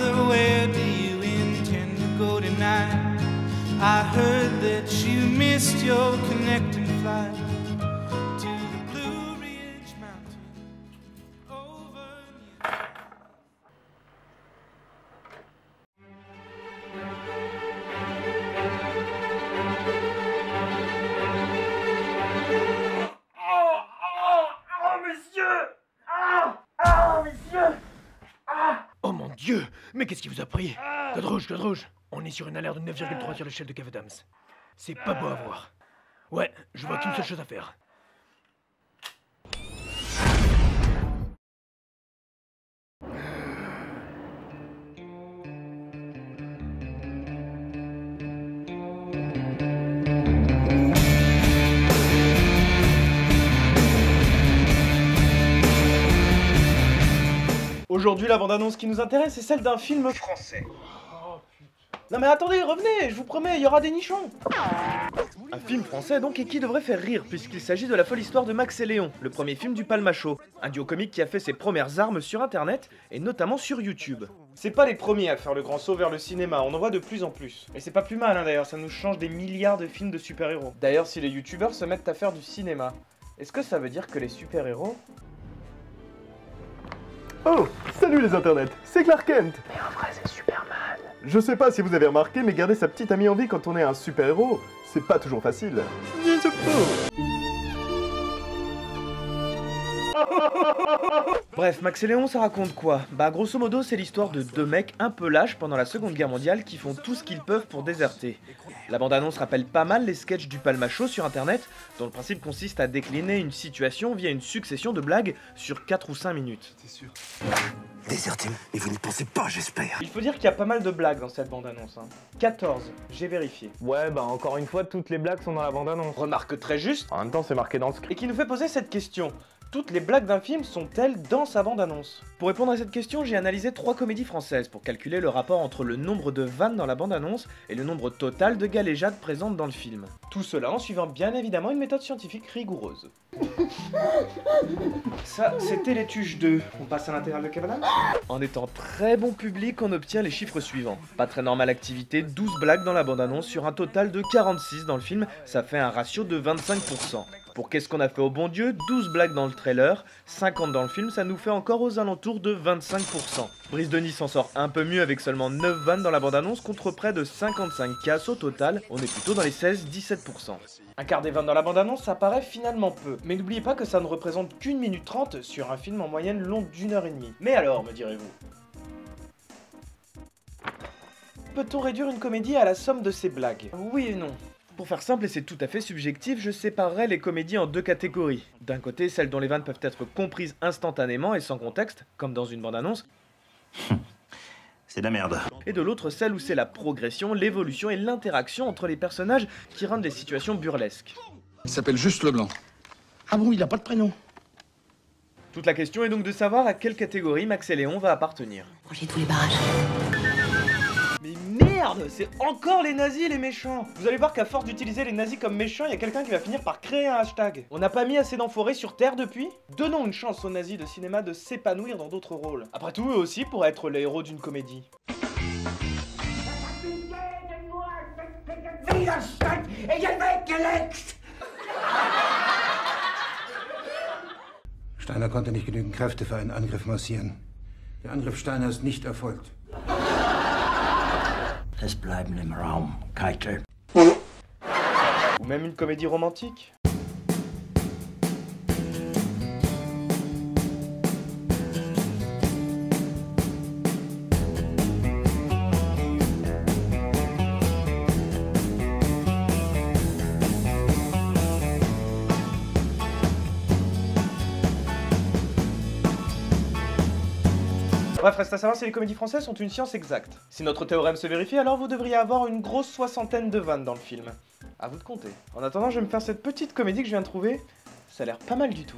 Mother, where do you intend to go tonight? I heard that you missed your connecting flight to the Blue Ridge Mountains over New York. Oh mon Dieu! Mais qu'est-ce qui vous a pris? Code rouge, on est sur une alerte de 9,3 sur l'échelle de Kev Adams. C'est pas beau à voir. Ouais, je vois qu'une seule chose à faire. Aujourd'hui, la bande-annonce qui nous intéresse est celle d'un film français. Non mais attendez, revenez, je vous promets, il y aura des nichons. Un film français donc et qui devrait faire rire puisqu'il s'agit de La folle histoire de Max et Léon, le premier film du Palmacho, un duo comique qui a fait ses premières armes sur internet et notamment sur YouTube. C'est pas les premiers à faire le grand saut vers le cinéma, on en voit de plus en plus. Et c'est pas plus mal hein, d'ailleurs, ça nous change des milliards de films de super-héros. D'ailleurs si les youtubeurs se mettent à faire du cinéma, est-ce que ça veut dire que les super-héros... Oh, salut les internets, c'est Clark Kent. Mais en vrai, c'est Superman. Je sais pas si vous avez remarqué, mais garder sa petite amie en vie quand on est un super-héros, c'est pas toujours facile. Bref, Max et Léon, ça raconte quoi? Bah grosso modo, c'est l'histoire de deux mecs un peu lâches pendant la Seconde Guerre mondiale qui font tout ce qu'ils peuvent pour déserter. La bande-annonce rappelle pas mal les sketchs du Palmacho sur internet, dont le principe consiste à décliner une situation via une succession de blagues sur 4 ou 5 minutes. C'est sûr. Désertez, mais vous n'y pensez pas, j'espère. Il faut dire qu'il y a pas mal de blagues dans cette bande-annonce. 14, j'ai vérifié. Ouais, bah encore une fois, toutes les blagues sont dans la bande-annonce. Remarque très juste, En même temps, c'est marqué dans le script. et qui nous fait poser cette question. Toutes les blagues d'un film sont-elles dans sa bande-annonce? Pour répondre à cette question, j'ai analysé 3 comédies françaises pour calculer le rapport entre le nombre de vannes dans la bande-annonce et le nombre total de galéjades présentes dans le film. Tout cela en suivant bien évidemment une méthode scientifique rigoureuse. Ça, c'était les Tuches 2. On passe à l'intérieur de Kev Adams. En étant très bon public, on obtient les chiffres suivants. Pas très normale activité, 12 blagues dans la bande-annonce sur un total de 46 dans le film, ça fait un ratio de 25%. Pour Qu'est-ce qu'on a fait au bon Dieu, 12 blagues dans le trailer, 50 dans le film, ça nous fait encore aux alentours de 25%. Brise de Nice s'en sort un peu mieux avec seulement 9 vannes dans la bande-annonce contre près de 55 casses au total, on est plutôt dans les 16-17%. Un quart des vannes dans la bande-annonce, ça paraît finalement peu, mais n'oubliez pas que ça ne représente qu'1 minute 30 sur un film en moyenne long d'1h30. Mais alors, me direz-vous? Peut-on réduire une comédie à la somme de ses blagues? Oui et non. Pour faire simple, et c'est tout à fait subjectif, je séparerais les comédies en deux catégories. D'un côté, celles dont les vannes peuvent être comprises instantanément et sans contexte, comme dans une bande-annonce. C'est de la merde. Et de l'autre, celle où c'est la progression, l'évolution et l'interaction entre les personnages qui rendent les situations burlesques. Il s'appelle juste Leblanc. Ah bon, il a pas de prénom? Toute la question est donc de savoir à quelle catégorie Max et Léon va appartenir. J'ai tous les barrages. Mais merde, c'est encore les nazis les méchants. Vous allez voir qu'à force d'utiliser les nazis comme méchants, il y a quelqu'un qui va finir par créer un hashtag. On n'a pas mis assez d'enfoirés sur Terre depuis? Donnons une chance aux nazis de cinéma de s'épanouir dans d'autres rôles. Après tout, eux aussi pourraient être les héros d'une comédie. Steiner konnte nicht genügend Kräfte für einen Angriff massieren. Der Angriff Steiner ist nicht erfolgt. Laisse bleiben im Raum, Keitel. Ou même une comédie romantique. Bref, reste à savoir si les comédies françaises sont une science exacte. Si notre théorème se vérifie, alors vous devriez avoir une grosse 60aine de vannes dans le film. À vous de compter. En attendant, je vais me faire cette petite comédie que je viens de trouver. Ça a l'air pas mal du tout.